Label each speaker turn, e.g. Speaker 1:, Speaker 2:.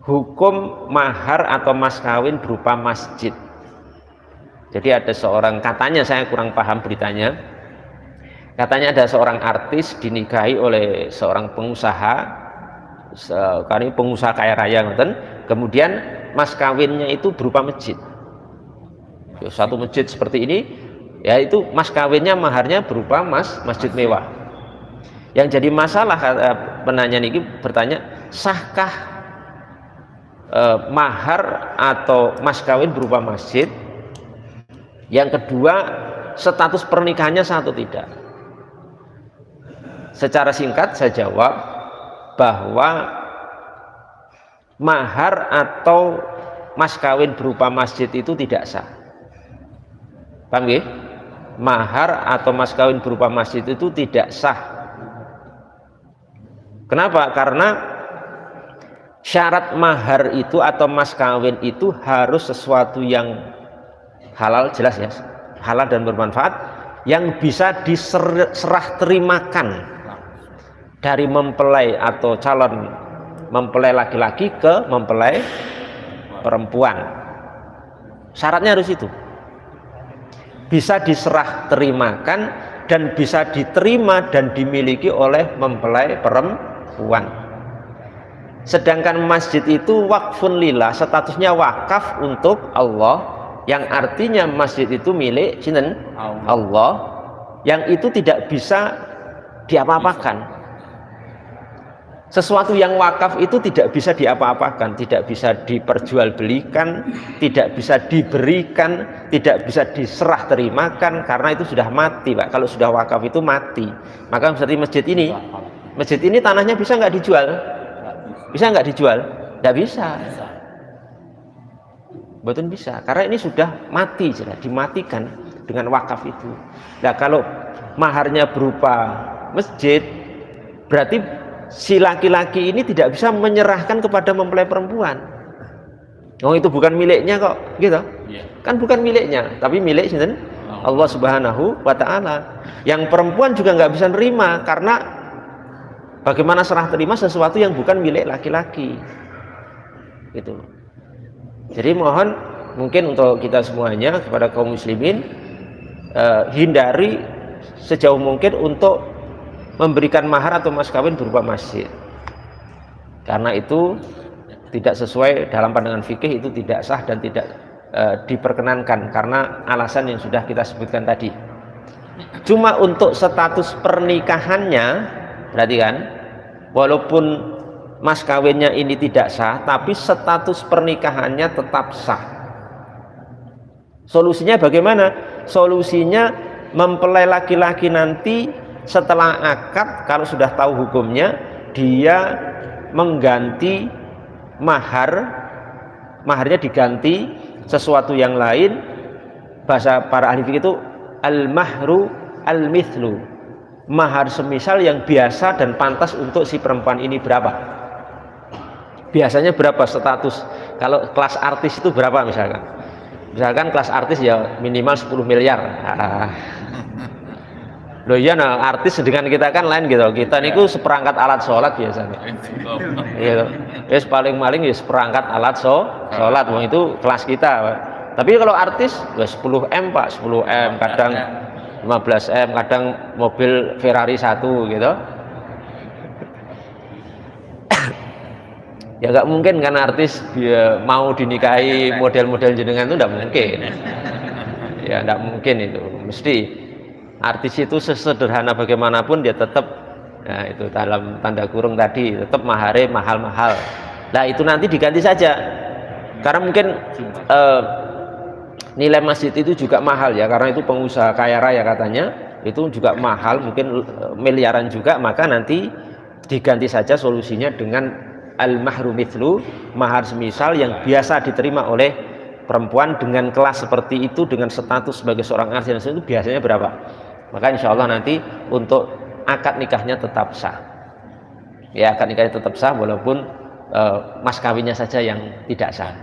Speaker 1: hukum mahar atau mas kawin berupa masjid. Jadi ada seorang, katanya saya kurang paham beritanya, katanya ada seorang artis dinikahi oleh seorang pengusaha, kali pengusaha kaya raya, kemudian mas kawinnya itu berupa masjid. Satu masjid seperti ini, ya itu mas kawinnya maharnya berupa masjid mewah. Yang jadi masalah, penanya ini bertanya, sahkah mahar atau mas kawin berupa masjid? Yang kedua, status pernikahannya sah atau tidak? Secara singkat saya jawab bahwa mahar atau mas kawin berupa masjid itu tidak sah. Paham ya? Mahar atau mas kawin berupa masjid itu tidak sah. Kenapa? Karena syarat mahar itu atau mas kawin itu harus sesuatu yang halal, jelas ya, halal dan bermanfaat, yang bisa diserah terimakan dari mempelai atau calon mempelai laki-laki ke mempelai perempuan. Syaratnya harus itu, bisa diserah terimakan dan bisa diterima dan dimiliki oleh mempelai perempuan. Sedangkan masjid itu wakfun lillah, statusnya wakaf untuk Allah, yang artinya masjid itu milik sinten? Allah, yang itu tidak bisa diapa-apakan. Sesuatu yang wakaf itu tidak bisa diapa-apakan, tidak bisa diperjualbelikan, tidak bisa diberikan, tidak bisa diserah terimakan, karena itu sudah mati, Pak. Kalau sudah wakaf itu mati. Maka seperti masjid ini tanahnya bisa nggak dijual? Bisa nggak dijual? Nggak bisa. Betul bisa, karena ini sudah mati, sudah dimatikan dengan wakaf itu. Nah, kalau maharnya berupa masjid, berarti si laki-laki ini tidak bisa menyerahkan kepada mempelai perempuan. Oh, itu bukan miliknya kok, gitu. Kan bukan miliknya, tapi milik Allah Subhanahu wa Ta'ala. Yang perempuan juga nggak bisa nerima, karena bagaimana serah terima sesuatu yang bukan milik laki-laki, gitu. Jadi mohon mungkin untuk kita semuanya, kepada kaum muslimin, hindari sejauh mungkin untuk memberikan mahar atau mas kawin berupa masjid, karena itu tidak sesuai dalam pandangan fikih, itu tidak sah dan tidak diperkenankan karena alasan yang sudah kita sebutkan tadi. Cuma untuk status pernikahannya, berarti kan, walaupun mas kawinnya ini tidak sah, tapi status pernikahannya tetap sah. Solusinya bagaimana? Solusinya mempelai laki-laki nanti setelah akad, kalau sudah tahu hukumnya, dia mengganti maharnya diganti sesuatu yang lain. Bahasa para ahli fikih itu al-mahru al-mithlu, mahar semisal yang biasa dan pantas untuk si perempuan ini berapa. Biasanya berapa status? Kalau kelas artis itu berapa misalkan? Misalkan kelas artis ya minimal 10 miliar. Loh iya, nah artis dengan kita kan lain gitu. Kita niku seperangkat alat sholat biasanya. Gitu. Ya paling-paling ya seperangkat alat sholat. Wong itu kelas kita. Tapi kalau artis ya 10 M Pak, 10 M, kadang 15 M, kadang mobil Ferrari 1 gitu. Ya nggak mungkin kan artis mau dinikahi model-model jenengan, itu nggak mungkin. Ya nggak mungkin itu. Mesti artis itu sesederhana bagaimanapun dia tetap, nah itu dalam tanda kurung tadi, tetap mahare mahal-mahal. Nah itu nanti diganti saja, karena mungkin nilai masjid itu juga mahal ya, karena itu pengusaha kaya raya katanya, itu juga mahal, mungkin miliaran juga. Maka nanti diganti saja solusinya dengan al-mahru mithlu, mahar semisal yang biasa diterima oleh perempuan dengan kelas seperti itu, dengan status sebagai seorang artis itu biasanya berapa. Maka insya Allah nanti untuk akad nikahnya tetap sah. Ya, akad nikahnya tetap sah walaupun mas kawinnya saja yang tidak sah.